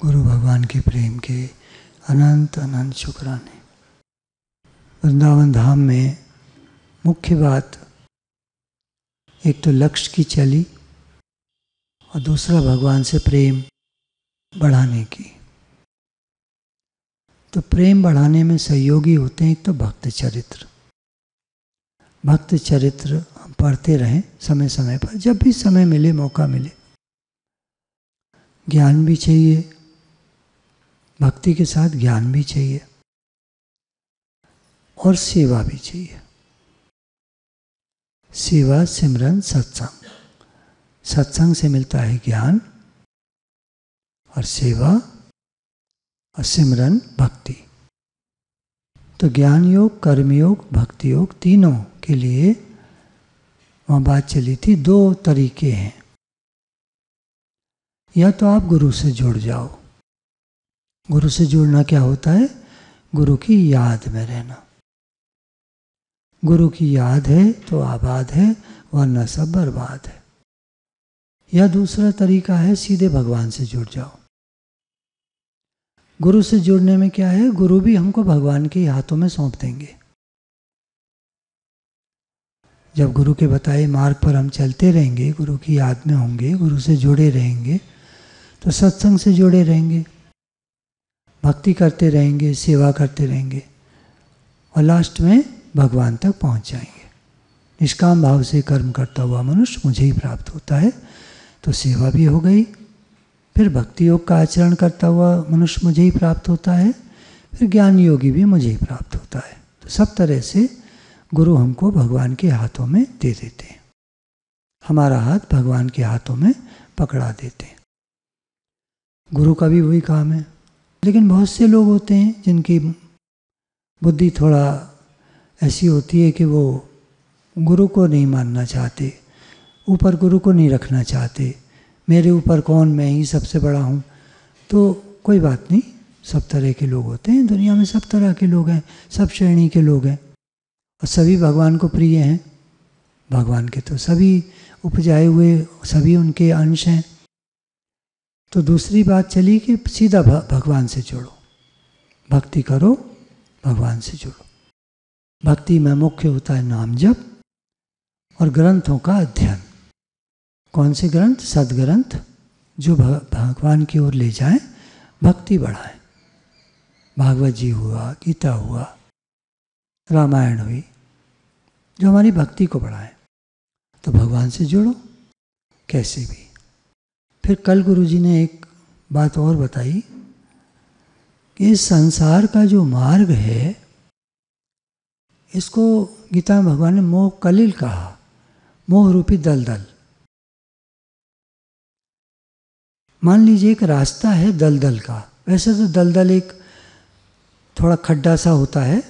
गुरु भगवान के प्रेम के अनंत अनंत शुक्राने। वृंदावन धाम में मुख्य बात एक तो लक्ष्य की चली और दूसरा भगवान से प्रेम बढ़ाने की। तो प्रेम बढ़ाने में सहयोगी होते हैं एक तो भक्त चरित्र। भक्त चरित्र हम पढ़ते रहें समय समय पर, जब भी समय मिले, मौका मिले। ज्ञान भी चाहिए, भक्ति के साथ ज्ञान भी चाहिए और सेवा भी चाहिए। सेवा, सिमरन, सत्संग। सत्संग से मिलता है ज्ञान और सेवा और सिमरन भक्ति। तो ज्ञान योग, कर्म योग, भक्ति योग तीनों के लिए वहाँ बात चली थी। दो तरीके हैं, या तो आप गुरु से जुड़ जाओ। गुरु से जुड़ना क्या होता है? गुरु की याद में रहना। गुरु की याद है तो आबाद है, वरना सब बर्बाद है। या दूसरा तरीका है सीधे भगवान से जुड़ जाओ। गुरु से जुड़ने में क्या है? गुरु भी हमको भगवान के हाथों में सौंप देंगे। जब गुरु के बताए मार्ग पर हम चलते रहेंगे, गुरु की याद में होंगे, गुरु से जुड़े रहेंगे, तो सत्संग से जुड़े रहेंगे, भक्ति करते रहेंगे, सेवा करते रहेंगे और लास्ट में भगवान तक पहुंच जाएंगे। निष्काम भाव से कर्म करता हुआ मनुष्य मुझे ही प्राप्त होता है, तो सेवा भी हो गई। फिर भक्ति योग का आचरण करता हुआ मनुष्य मुझे ही प्राप्त होता है, फिर ज्ञान योगी भी मुझे ही प्राप्त होता है। तो सब तरह से गुरु हमको भगवान के हाथों में दे देते हैं, हमारा हाथ भगवान के हाथों में पकड़ा देते हैं। गुरु का भी वही काम है। लेकिन बहुत से लोग होते हैं जिनकी बुद्धि थोड़ा ऐसी होती है कि वो गुरु को नहीं मानना चाहते, ऊपर गुरु को नहीं रखना चाहते। मेरे ऊपर कौन, मैं ही सबसे बड़ा हूँ। तो कोई बात नहीं, सब तरह के लोग होते हैं दुनिया में, सब तरह के लोग हैं, सब श्रेणी के लोग हैं और सभी भगवान को प्रिय हैं। भगवान के तो सभी उपजाए हुए, सभी उनके अंश हैं। तो दूसरी बात चली कि सीधा भगवान से जुड़ो, भक्ति करो, भगवान से जुड़ो। भक्ति में मुख्य होता है नाम जप और ग्रंथों का अध्ययन। कौन से ग्रंथ? सदग्रंथ, जो भगवान की ओर ले जाएं, भक्ति बढ़ाएं। भागवत जी हुआ, गीता हुआ, रामायण हुई, जो हमारी भक्ति को बढ़ाएं। तो भगवान से जुड़ो कैसे भी। फिर कल गुरुजी ने एक बात और बताई कि इस संसार का जो मार्ग है, इसको गीता में भगवान ने मोह कलिल कहा, मोह रूपी दलदल। मान लीजिए एक रास्ता है दलदल का। वैसे तो दलदल एक थोड़ा खड्डा सा होता है,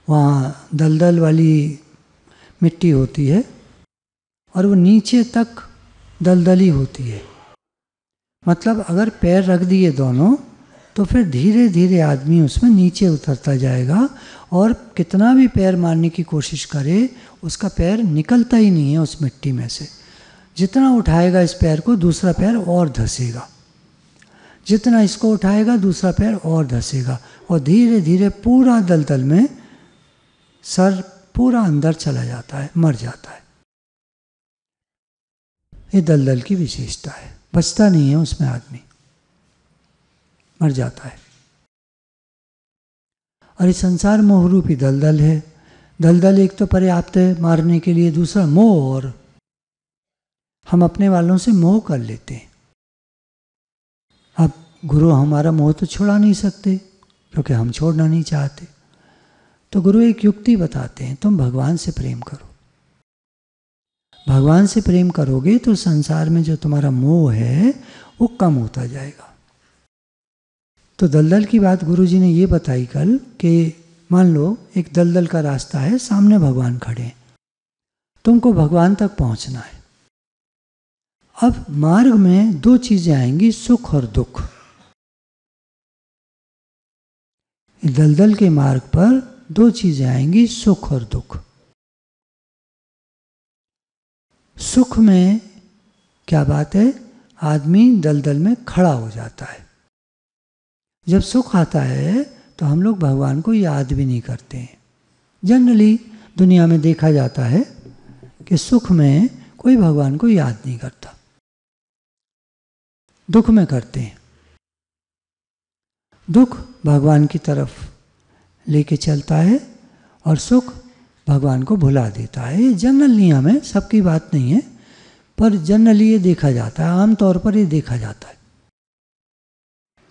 वहाँ दलदल वाली मिट्टी होती है और वो नीचे तक दलदली होती है। मतलब अगर पैर रख दिए दोनों, तो फिर धीरे धीरे आदमी उसमें नीचे उतरता जाएगा और कितना भी पैर मारने की कोशिश करे, उसका पैर निकलता ही नहीं है उस मिट्टी में से। जितना उठाएगा इस पैर को, दूसरा पैर और धंसेगा, जितना इसको उठाएगा दूसरा पैर और धंसेगा और धीरे धीरे पूरा दलदल में सर पूरा अंदर चला जाता है, मर जाता है। ये दलदल की विशेषता है, बचता नहीं है उसमें आदमी, मर जाता है। और ये संसार मोह रूपी दलदल है। दलदल एक तो पर्याप्त है मारने के लिए, दूसरा मोह, और हम अपने वालों से मोह कर लेते हैं। अब गुरु हमारा मोह तो छुड़ा नहीं सकते क्योंकि हम छोड़ना नहीं चाहते। तो गुरु एक युक्ति बताते हैं, तुम भगवान से प्रेम करो। भगवान से प्रेम करोगे तो संसार में जो तुम्हारा मोह है वो कम होता जाएगा। तो दलदल की बात गुरुजी ने ये बताई कल कि मान लो एक दलदल का रास्ता है, सामने भगवान खड़े हैं, तुमको भगवान तक पहुंचना है। अब मार्ग में दो चीजें आएंगी, सुख और दुख। दलदल के मार्ग पर दो चीजें आएंगी, सुख और दुख। सुख में क्या बात है? आदमी दलदल में खड़ा हो जाता है। जब सुख आता है तो हम लोग भगवान को याद भी नहीं करते हैं। जनरली दुनिया में देखा जाता है कि सुख में कोई भगवान को याद नहीं करता, दुख में करते हैं। दुख भगवान की तरफ लेके चलता है और सुख भगवान को भुला देता है। ये जनरल नियम है, सबकी बात नहीं है, पर जनरली ये देखा जाता है, आमतौर पर ये देखा जाता है।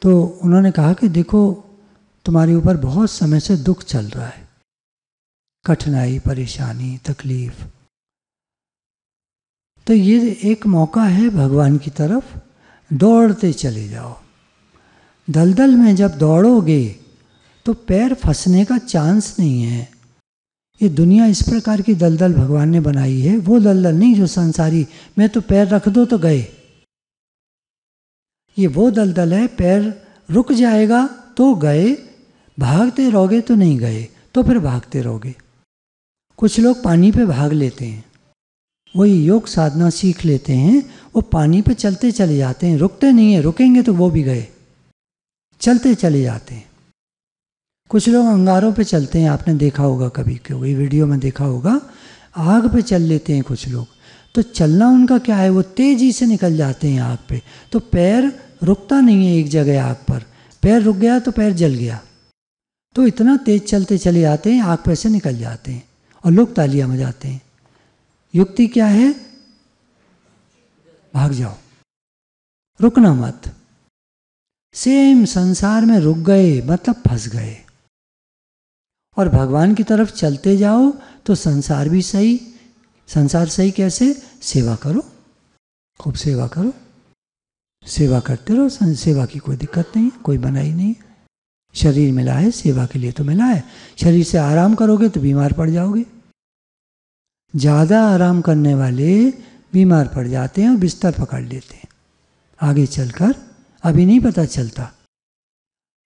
तो उन्होंने कहा कि देखो तुम्हारे ऊपर बहुत समय से दुख चल रहा है, कठिनाई, परेशानी, तकलीफ, तो ये एक मौका है भगवान की तरफ दौड़ते चले जाओ। दलदल में जब दौड़ोगे तो पैर फंसने का चांस नहीं है। ये दुनिया इस प्रकार की दलदल भगवान ने बनाई है, वो दलदल नहीं जो संसारी में तो पैर रख दो तो गए। ये वो दलदल है, पैर रुक जाएगा तो गए, भागते रहोगे तो नहीं गए, तो फिर भागते रहोगे। कुछ लोग पानी पे भाग लेते हैं, वही योग साधना सीख लेते हैं, वो पानी पे चलते चले जाते हैं, रुकते नहीं है, रुकेंगे तो वो भी गए, चलते चले जाते हैं। कुछ लोग अंगारों पे चलते हैं, आपने देखा होगा कभी कोई वीडियो में देखा होगा, आग पे चल लेते हैं कुछ लोग। तो चलना उनका क्या है, वो तेजी से निकल जाते हैं आग पे, तो पैर रुकता नहीं है एक जगह आग पर, पैर रुक गया तो पैर जल गया, तो इतना तेज चलते चले जाते हैं, आग पे से निकल जाते हैं और लोग तालियां बजाते हैं। युक्ति क्या है, भाग जाओ, रुकना मत। सेम संसार में रुक गए मतलब फंस गए, और भगवान की तरफ चलते जाओ तो संसार भी सही। संसार सही कैसे, सेवा करो, खूब सेवा करो, सेवा करते रहो, सेवा की कोई दिक्कत नहीं है, कोई बनाई नहीं है। शरीर मिला है सेवा के लिए तो मिला है, शरीर से आराम करोगे तो बीमार पड़ जाओगे। ज़्यादा आराम करने वाले बीमार पड़ जाते हैं और बिस्तर पकड़ लेते हैं आगे चलकर, अभी नहीं पता चलता।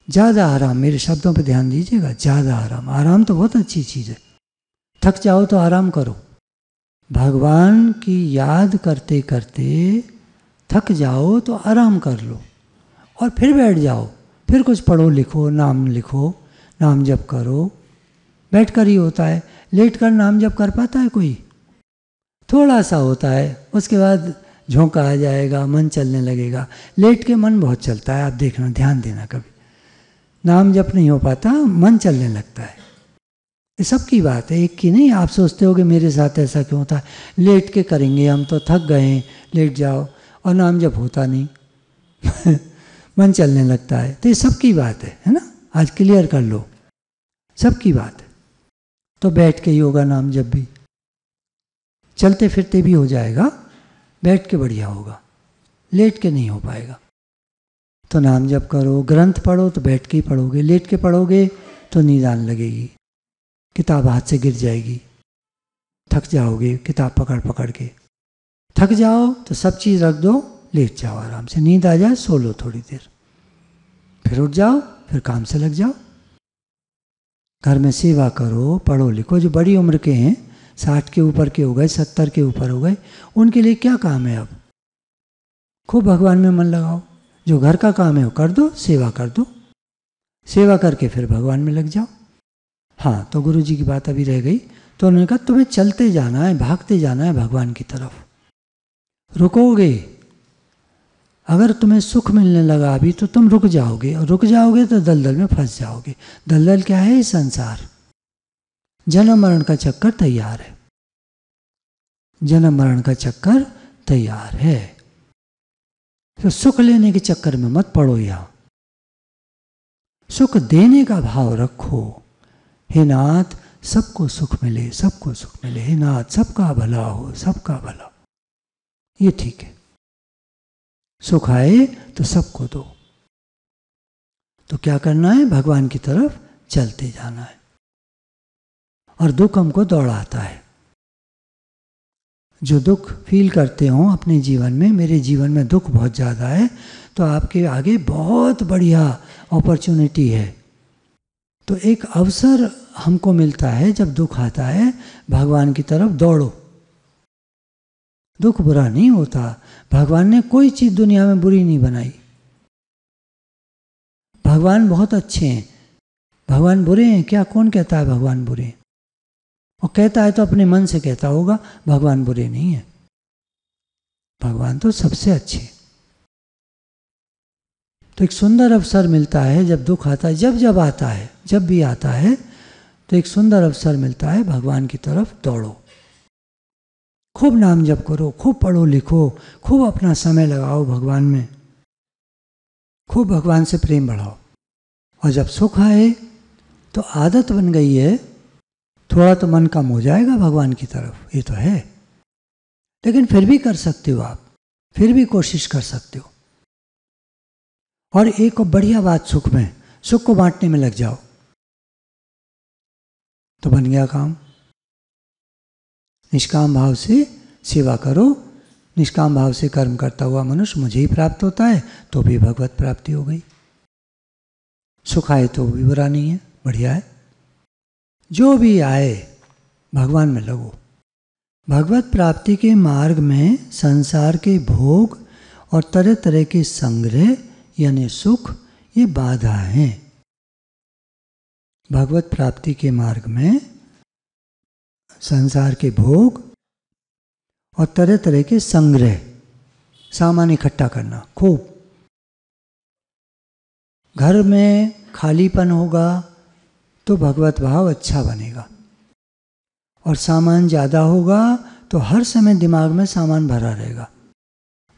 ज़्यादा आराम, मेरे शब्दों पे ध्यान दीजिएगा, ज़्यादा आराम, आराम तो बहुत अच्छी चीज़ है। थक जाओ तो आराम करो, भगवान की याद करते करते थक जाओ तो आराम कर लो और फिर बैठ जाओ, फिर कुछ पढ़ो लिखो, नाम लिखो, नाम जप करो। बैठ कर ही होता है, लेट कर नाम जप कर पाता है कोई? थोड़ा सा होता है, उसके बाद झोंका आ जाएगा, मन चलने लगेगा। लेट के मन बहुत चलता है, आप देखना, ध्यान देना, कभी नाम जप नहीं हो पाता, मन चलने लगता है। ये सबकी बात है, एक की नहीं। आप सोचते हो कि मेरे साथ ऐसा क्यों होता है, लेट के करेंगे हम तो, थक गए, लेट जाओ, और नाम जप होता नहीं मन चलने लगता है। तो ये सबकी बात है ना, आज क्लियर कर लो, सबकी बात है। तो बैठ के योगा नाम जप भी, चलते फिरते भी हो जाएगा, बैठ के बढ़िया होगा, लेट के नहीं हो पाएगा। तो नाम जप करो, ग्रंथ पढ़ो तो बैठ के ही पढ़ोगे, लेट के पढ़ोगे तो नींद आने लगेगी, किताब हाथ से गिर जाएगी, थक जाओगे किताब पकड़ पकड़ के। थक जाओ तो सब चीज़ रख दो, लेट जाओ आराम से, नींद आ जाए सो लो थोड़ी देर, फिर उठ जाओ, फिर काम से लग जाओ। घर में सेवा करो, पढ़ो लिखो। जो बड़ी उम्र के हैं, 60 के ऊपर के हो गए, 70 के ऊपर हो गए, उनके लिए क्या काम है अब? खूब भगवान में मन लगाओ, जो घर का काम है वो कर दो, सेवा कर दो, सेवा करके फिर भगवान में लग जाओ। हाँ, तो गुरु जी की बात अभी रह गई, तो उन्होंने कहा तुम्हें चलते जाना है, भागते जाना है भगवान की तरफ। रुकोगे, अगर तुम्हें सुख मिलने लगा अभी तो तुम रुक जाओगे, और रुक जाओगे तो दलदल में फंस जाओगे। दलदल क्या है? संसार, जन्म मरण का चक्कर तैयार है, जन्म मरण का चक्कर तैयार है। तो सुख लेने के चक्कर में मत पड़ो, यहां सुख देने का भाव रखो। हे नाथ, सबको सुख मिले, सबको सुख मिले, हे नाथ, सबका भला हो, सबका भला, ये ठीक है। सुख आए तो सबको दो। तो क्या करना है? भगवान की तरफ चलते जाना है। और दुख हमको दौड़ाता है। जो दुख फील करते हो अपने जीवन में, मेरे जीवन में दुख बहुत ज़्यादा है, तो आपके आगे बहुत बढ़िया अपॉर्चुनिटी है। तो एक अवसर हमको मिलता है, जब दुख आता है भगवान की तरफ दौड़ो, दुख बुरा नहीं होता। भगवान ने कोई चीज़ दुनिया में बुरी नहीं बनाई। भगवान बहुत अच्छे हैं। भगवान बुरे हैं क्या? कौन कहता है भगवान बुरे हैं? और कहता है तो अपने मन से कहता होगा, भगवान बुरे नहीं है। भगवान तो सबसे अच्छे। तो एक सुंदर अवसर मिलता है जब दुख आता है, जब आता है, जब भी आता है तो एक सुंदर अवसर मिलता है, भगवान की तरफ दौड़ो, खूब नाम जप करो, खूब पढ़ो लिखो, खूब अपना समय लगाओ भगवान में, खूब भगवान से प्रेम बढ़ाओ। और जब सुख आए तो आदत बन गई है, थोड़ा तो मन कम हो जाएगा भगवान की तरफ, ये तो है, लेकिन फिर भी कर सकते हो आप, फिर भी कोशिश कर सकते हो। और एक बढ़िया बात सुख में, सुख को बांटने में लग जाओ तो बन गया काम। निष्काम भाव से सेवा करो, निष्काम भाव से कर्म करता हुआ मनुष्य मुझे ही प्राप्त होता है, तो भी भगवत प्राप्ति हो गई। सुख आए तो भी बुरा नहीं है, बढ़िया है। जो भी आए भगवान में लगो। भगवत प्राप्ति के मार्ग में संसार के भोग और तरह तरह के संग्रह यानी सुख, ये बाधा हैं। भगवत प्राप्ति के मार्ग में संसार के भोग और तरह तरह के संग्रह, सामान इकट्ठा करना खूब। घर में खालीपन होगा तो भगवत भाव अच्छा बनेगा, और सामान ज़्यादा होगा तो हर समय दिमाग में सामान भरा रहेगा।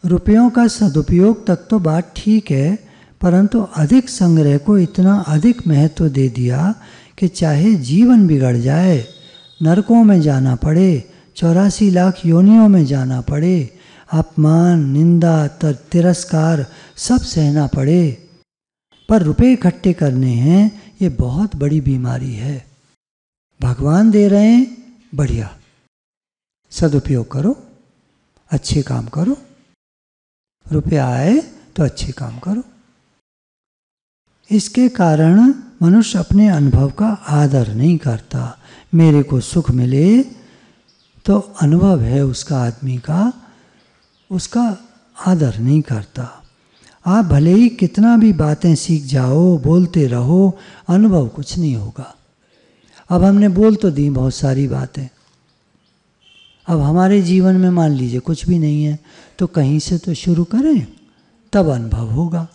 रुपयों का सदुपयोग तक तो बात ठीक है, परंतु अधिक संग्रह को इतना अधिक महत्व दे दिया कि चाहे जीवन बिगड़ जाए, नरकों में जाना पड़े, 84 लाख योनियों में जाना पड़े, अपमान, निंदा, तिरस्कार सब सहना पड़े, पर रुपए इकट्ठे करने हैं, ये बहुत बड़ी बीमारी है। भगवान दे रहे हैं, बढ़िया, सदुपयोग करो, अच्छे काम करो। रुपया आए तो अच्छे काम करो। इसके कारण मनुष्य अपने अनुभव का आदर नहीं करता। मेरे को सुख मिले तो अनुभव है उसका, आदमी का, उसका आदर नहीं करता। आप भले ही कितना भी बातें सीख जाओ, बोलते रहो, अनुभव कुछ नहीं होगा। अब हमने बोल तो दी बहुत सारी बातें, अब हमारे जीवन में मान लीजिए कुछ भी नहीं है, तो कहीं से तो शुरू करें, तब अनुभव होगा।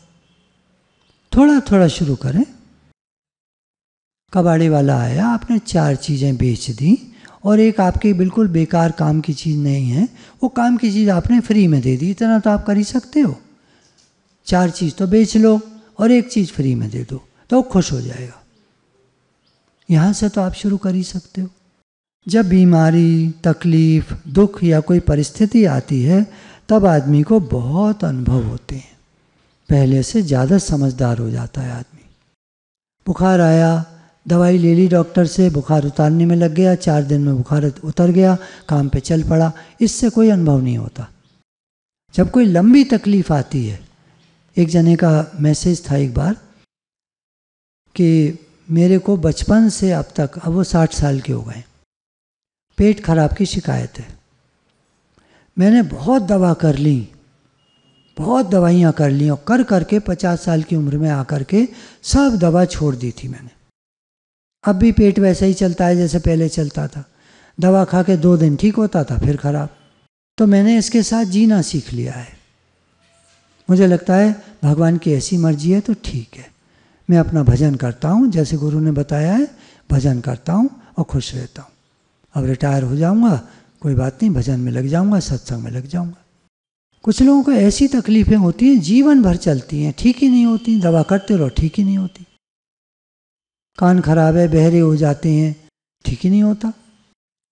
थोड़ा थोड़ा शुरू करें। कबाड़े वाला आया, आपने 4 चीज़ें बेच दी और एक आपके बिल्कुल बेकार काम की चीज़ नहीं है, वो काम की चीज़ आपने फ्री में दे दी। इतना तो आप कर ही सकते हो। 4 चीज़ तो बेच लो और एक चीज़ फ्री में दे दो, तो खुश हो जाएगा। यहाँ से तो आप शुरू कर ही सकते हो। जब बीमारी, तकलीफ, दुख या कोई परिस्थिति आती है, तब आदमी को बहुत अनुभव होते हैं, पहले से ज़्यादा समझदार हो जाता है आदमी। बुखार आया, दवाई ले ली डॉक्टर से, बुखार उतारने में लग गया, 4 दिन में बुखार उतर गया, काम पे चल पड़ा, इससे कोई अनुभव नहीं होता। जब कोई लंबी तकलीफ आती है, एक जने का मैसेज था एक बार कि मेरे को बचपन से अब तक, अब वो 60 साल के हो गए, पेट खराब की शिकायत है। मैंने बहुत दवा कर ली, बहुत दवाइयाँ कर ली, और कर करके 50 साल की उम्र में आकर के सब दवा छोड़ दी थी मैंने। अब भी पेट वैसे ही चलता है जैसे पहले चलता था। दवा खा के 2 दिन ठीक होता था, फिर खराब। तो मैंने इसके साथ जीना सीख लिया है। मुझे लगता है भगवान की ऐसी मर्जी है तो ठीक है। मैं अपना भजन करता हूँ, जैसे गुरु ने बताया है, भजन करता हूँ और खुश रहता हूँ। अब रिटायर हो जाऊँगा, कोई बात नहीं, भजन में लग जाऊँगा, सत्संग में लग जाऊँगा। कुछ लोगों को ऐसी तकलीफ़ें होती हैं, जीवन भर चलती हैं, ठीक ही नहीं होती, दवा करते रहो, ठीक ही नहीं होती। कान खराब है, बहरे हो जाते हैं, ठीक ही नहीं होता।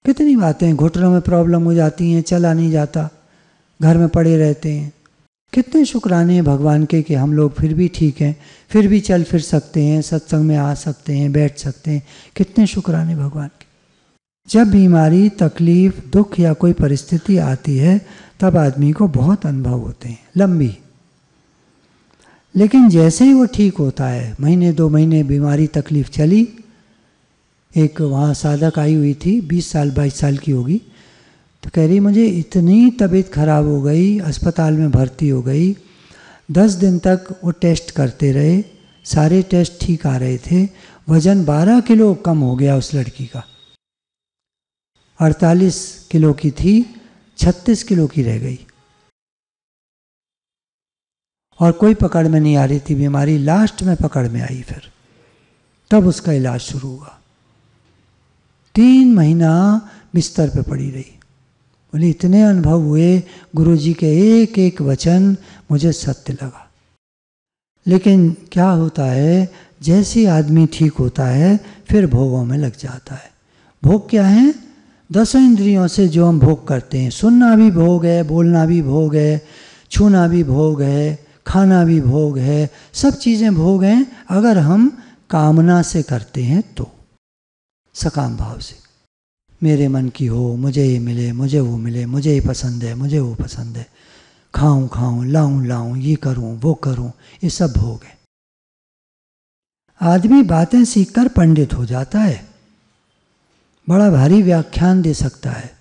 कितनी बातें, घुटनों में प्रॉब्लम हो जाती हैं, चला नहीं जाता, घर में पड़े रहते हैं। कितने शुक्राने हैं भगवान के कि हम लोग फिर भी ठीक हैं, फिर भी चल फिर सकते हैं, सत्संग में आ सकते हैं, बैठ सकते हैं। कितने शुक्राने भगवान के। जब बीमारी, तकलीफ, दुख या कोई परिस्थिति आती है, तब आदमी को बहुत अनुभव होते हैं, लंबी। लेकिन जैसे ही वो ठीक होता है, महीने 2 महीने बीमारी तकलीफ चली। एक वहाँ साधक आई हुई थी, 20 साल 22 साल की होगी, तो कह रही मुझे इतनी तबीयत खराब हो गई, अस्पताल में भर्ती हो गई, 10 दिन तक वो टेस्ट करते रहे, सारे टेस्ट ठीक आ रहे थे, वजन 12 किलो कम हो गया उस लड़की का। 48 किलो की थी, 36 किलो की रह गई और कोई पकड़ में नहीं आ रही थी बीमारी। लास्ट में पकड़ में आई, फिर तब उसका इलाज शुरू हुआ। 3 महीना बिस्तर पे पड़ी रही। बोली इतने अनुभव हुए, गुरुजी के एक एक वचन मुझे सत्य लगा। लेकिन क्या होता है, जैसे आदमी ठीक होता है फिर भोगों में लग जाता है। भोग क्या है? 10 इंद्रियों से जो हम भोग करते हैं, सुनना भी भोग है, बोलना भी भोग है, छूना भी भोग है, खाना भी भोग है, सब चीज़ें भोग हैं अगर हम कामना से करते हैं तो, सकाम भाव से। मेरे मन की हो, मुझे ये मिले, मुझे वो मिले, मुझे ये पसंद है, मुझे वो पसंद है, खाऊं खाऊं, लाऊं लाऊं, ये करूं वो करूं, ये सब भोग है। आदमी बातें सीखकर पंडित हो जाता है, बड़ा भारी व्याख्यान दे सकता है,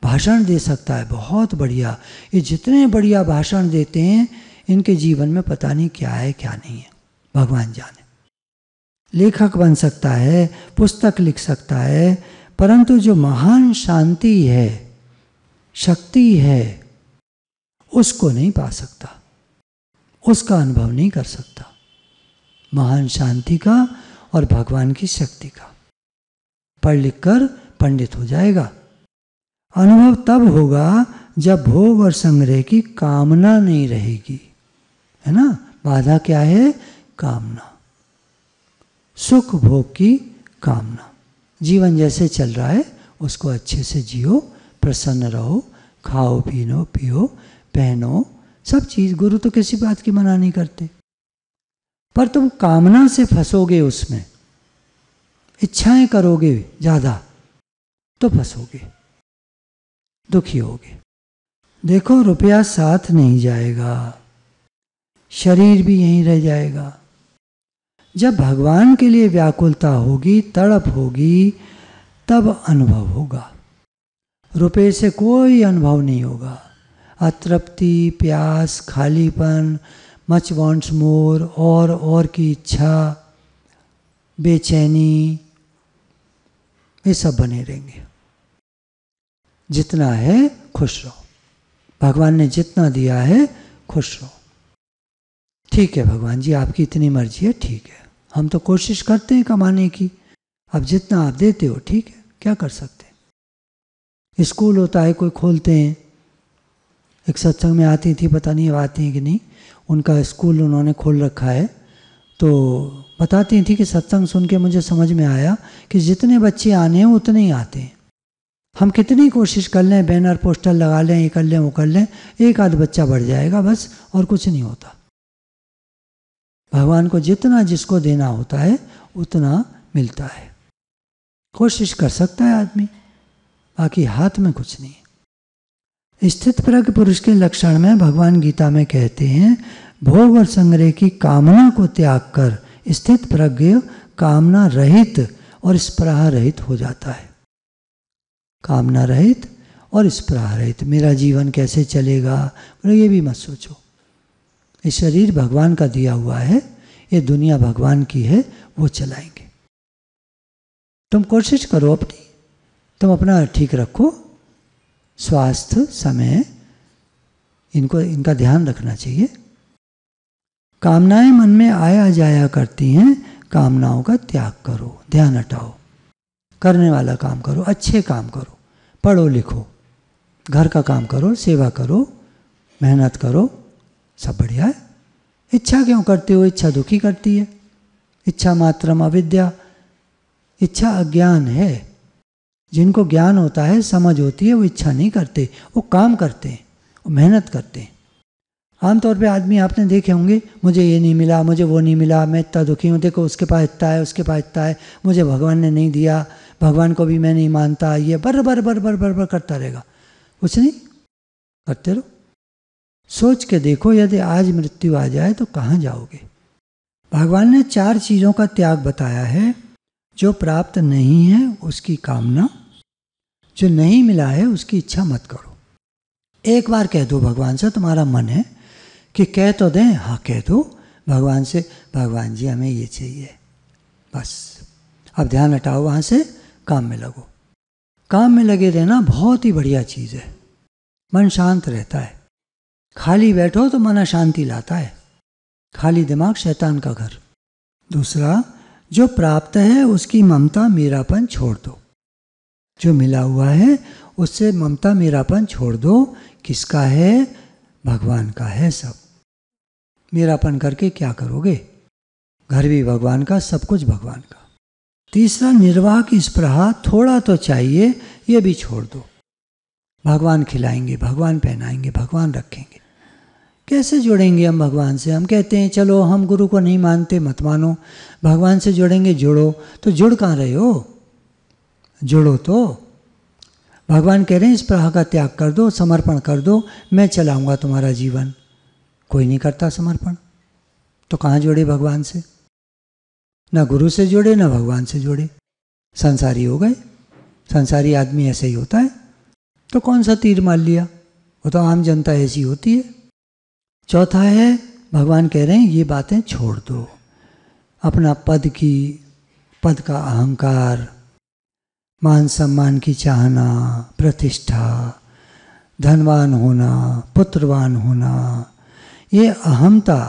भाषण दे सकता है, बहुत बढ़िया। ये जितने बढ़िया भाषण देते हैं इनके जीवन में पता नहीं क्या है क्या नहीं है, भगवान जाने। लेखक बन सकता है, पुस्तक लिख सकता है, परंतु जो महान शांति है, शक्ति है, उसको नहीं पा सकता, उसका अनुभव नहीं कर सकता, महान शांति का और भगवान की शक्ति का। पढ़ लिख कर पंडित हो जाएगा। अनुभव तब होगा जब भोग और संग्रह की कामना नहीं रहेगी, है ना। बाधा क्या है? कामना, सुख भोग की कामना। जीवन जैसे चल रहा है उसको अच्छे से जियो, प्रसन्न रहो, खाओ पीनो पियो पहनो, सब चीज़। गुरु तो किसी बात की मना नहीं करते, पर तुम कामना से फंसोगे, उसमें इच्छाएं करोगे ज़्यादा तो फंसोगे, दुखी होगे। देखो रुपया साथ नहीं जाएगा, शरीर भी यहीं रह जाएगा। जब भगवान के लिए व्याकुलता होगी, तड़प होगी, तब अनुभव होगा। रुपये से कोई अनुभव नहीं होगा। अतृप्ति, प्यास, खालीपन, मच वांट्स मोर, और की इच्छा, बेचैनी, ये सब बने रहेंगे। जितना है खुश रहो, भगवान ने जितना दिया है खुश रहो। ठीक है भगवान जी, आपकी इतनी मर्जी है, ठीक है, हम तो कोशिश करते हैं कमाने की, अब जितना आप देते हो ठीक है, क्या कर सकते हैं। स्कूल होता है, कोई खोलते हैं। एक सत्संग में आती थी, पता नहीं अब आती हैं कि नहीं, उनका स्कूल उन्होंने खोल रखा है, तो बताती थी कि सत्संग सुन के मुझे समझ में आया कि जितने बच्चे आने हैं उतने ही आते हैं। हम कितनी कोशिश कर लें, बैनर पोस्टर लगा लें, ये कर लें वो कर लें, एक आध बच्चा बढ़ जाएगा बस, और कुछ नहीं होता। भगवान को जितना जिसको देना होता है उतना मिलता है। कोशिश कर सकता है आदमी, बाकी हाथ में कुछ नहीं। स्थित प्रज्ञ पुरुष के लक्षण में भगवान गीता में कहते हैं, भोग और संग्रह की कामना को त्याग कर स्थित प्रज्ञ कामना रहित और स्पृहा रहित हो जाता है। कामना रहित और स्पृहा रहित। मेरा जीवन कैसे चलेगा, बोले ये भी मत सोचो। ये शरीर भगवान का दिया हुआ है, ये दुनिया भगवान की है, वो चलाएंगे। तुम कोशिश करो अपनी, तुम अपना ठीक रखो, स्वास्थ्य, समय, इनका ध्यान रखना चाहिए। कामनाएं मन में आया जाया करती हैं, कामनाओं का त्याग करो, ध्यान हटाओ, करने वाला काम करो, अच्छे काम करो, पढ़ो लिखो, घर का काम करो, सेवा करो, मेहनत करो, सब बढ़िया है। इच्छा क्यों करते हो? इच्छा दुखी करती है। इच्छा मात्रम अविद्या, इच्छा अज्ञान है। जिनको ज्ञान होता है, समझ होती है, वो इच्छा नहीं करते, वो काम करते हैं, वो मेहनत करते हैं। आमतौर पे आदमी आपने देखे होंगे, मुझे ये नहीं मिला, मुझे वो नहीं मिला, मैं इतना दुखी हूँ, देखो उसके पास इतना है, उसके पास इतना है, मुझे भगवान ने नहीं दिया, भगवान को भी मैं नहीं मानता, ये बर बर बर बर बर बर करता रहेगा। कुछ नहीं, करते रहो। सोच के देखो, यदि आज मृत्यु आ जाए तो कहाँ जाओगे। भगवान ने 4 चीज़ों का त्याग बताया है। जो प्राप्त नहीं है उसकी कामना, जो नहीं मिला है उसकी इच्छा मत करो। एक बार कह दो भगवान से, तुम्हारा मन है कि कह तो दें, हाँ कह दो भगवान से, भगवान जी हमें ये चाहिए, बस। अब ध्यान हटाओ वहाँ से, काम में लगो। काम में लगे रहना बहुत ही बढ़िया चीज़ है, मन शांत रहता है। खाली बैठो तो मन अशांति लाता है, खाली दिमाग शैतान का घर। दूसरा, जो प्राप्त है उसकी ममता मेरापन छोड़ दो। जो मिला हुआ है उससे ममता मेरापन छोड़ दो। किसका है? भगवान का है सब। मेरापन करके क्या करोगे? घर भी भगवान का, सब कुछ भगवान का। तीसरा, निर्वाह की स्पृहा थोड़ा तो चाहिए, ये भी छोड़ दो। भगवान खिलाएंगे, भगवान पहनाएंगे, भगवान रखेंगे। कैसे जुड़ेंगे हम भगवान से? हम कहते हैं चलो हम गुरु को नहीं मानते, मत मानो, भगवान से जुड़ेंगे। जुड़ो तो जुड़ कहाँ रहे हो? जुड़ो तो। भगवान कह रहे हैं स्पृहा का त्याग कर दो, समर्पण कर दो, मैं चलाऊंगा तुम्हारा जीवन। कोई नहीं करता समर्पण, तो कहाँ जुड़े भगवान से? ना गुरु से जुड़े, ना भगवान से जुड़े, संसारी हो गए। संसारी आदमी ऐसे ही होता है। तो कौन सा तीर मार लिया? वो तो आम जनता ऐसी होती है। चौथा है, भगवान कह रहे हैं ये बातें छोड़ दो। अपना पद का अहंकार, मान सम्मान की चाहना, प्रतिष्ठा, धनवान होना, पुत्रवान होना, ये अहमता,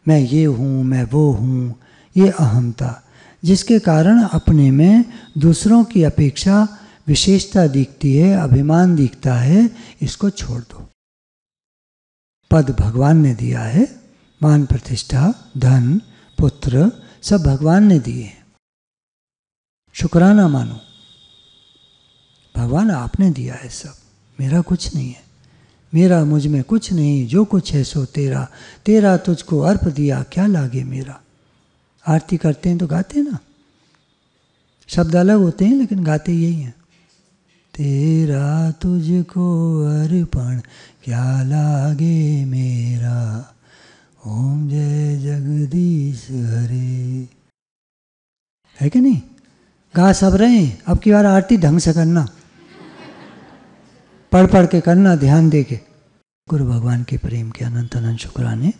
मैं ये हूँ, मैं वो हूँ, ये अहमता, जिसके कारण अपने में दूसरों की अपेक्षा विशेषता दिखती है, अभिमान दिखता है, इसको छोड़ दो। पद भगवान ने दिया है, मान प्रतिष्ठा, धन, पुत्र सब भगवान ने दिए हैं। शुक्राना मानो, भगवान आपने दिया है सब, मेरा कुछ नहीं है, मेरा मुझ में कुछ नहीं, जो कुछ है सो तेरा, तेरा तुझको अर्प दिया, क्या लागे मेरा। आरती करते हैं तो गाते हैं ना, शब्द अलग होते हैं लेकिन गाते यही हैं। तेरा तुझको अर्पण क्या लागे मेरा, ओम जय जगदीश हरे। है कि नहीं? गा सब रहे हैं। अब की बार आरती ढंग से करना, पढ़ पढ़ के करना, ध्यान दे के। गुरु भगवान के प्रेम के अनंत अनंत शुक्राने।